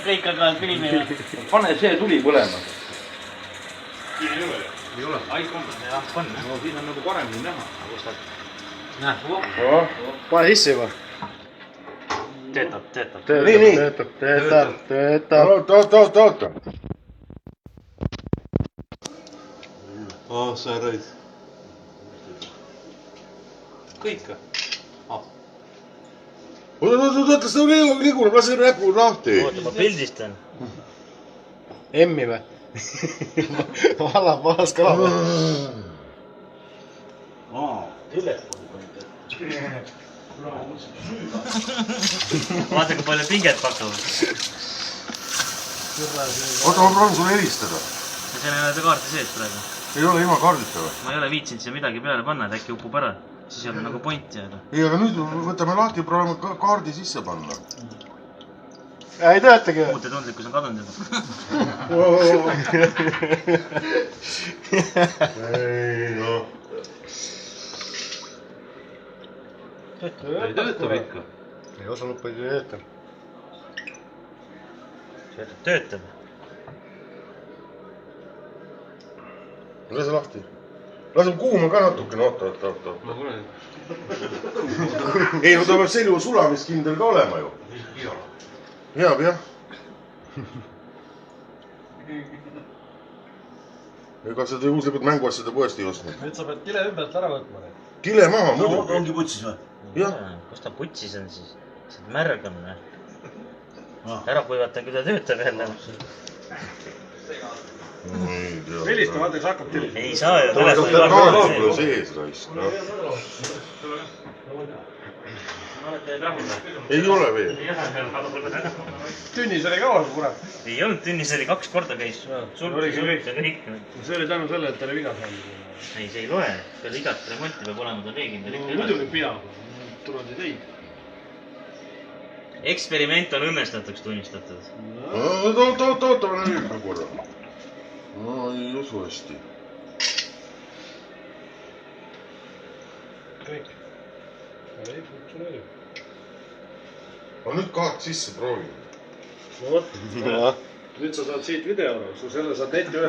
kõik hakkavad filmima. Pane see tuli põlema. Siin ei ole. Ei ole. Aikomb. Jah, panna. No siin on nagu paremini näha. Näe. Pane sisse juba. Töötab. Töötab. Oota. Sa rõid. Kõik. Oota, seda liigune, lase näpu lahti. Oota, ma pildistan. Emmi või? Valas kala või? Vaata, kui palju pinget pakuvad. Oota, ma proovin sulle helistada. See on jälle kaarti sees praegu. Ei ole ilma kaardita või? Ma ei ole viitsinud siia midagi peale panna, et äkki upub ära. Siis ei ole nagu pointi jääda. Ei, aga nüüd võtame lahti ja proovime kaardi sisse panna. Ei töötagi või? Puutetundlikkus on kadunud juba. Ei, noh. Ei töötab ikka. Ei osanud palju tööta. Töötab. Lase lahti. Lase kuuma ka natukene, oota. Ei, no ta peab selju sulamiskindel ka olema ju. Peab, jah. Ega sa juhuslikult mänguasjade poest ei ostnud. Nüüd sa pead kile ümbert ära võtma. Kile maha, muidugi. Ongi putsis või? Jah. Kus ta putsis on siis? See on märg on või? Ära kuivata, kui ta töötab jälle. Helista, vaata, kas hakkab tüli. Ei saa ju. Kaart pole sees, raisk. Ei ole veel. Tünnis oli kaua, kurat. Ei olnud tünnis, oli 2 korda käis. Sulti ja kõik. See oli tänu selle, et ta oli viga saanud. Ei, see ei loe. Peale igat remonti peab olema ta reeglindel ikka edasi. Muidugi peab. Turvad ei teid. Eksperiment on õnnestatuks tunnistatud. Oota, ma nägin korra. No ei usu hästi. Kõik. Ei, funktsioneerib. Ma nüüd kaart sisse proovin. No vot. Nüüd sa saad siit video, sul selle saad neti üles.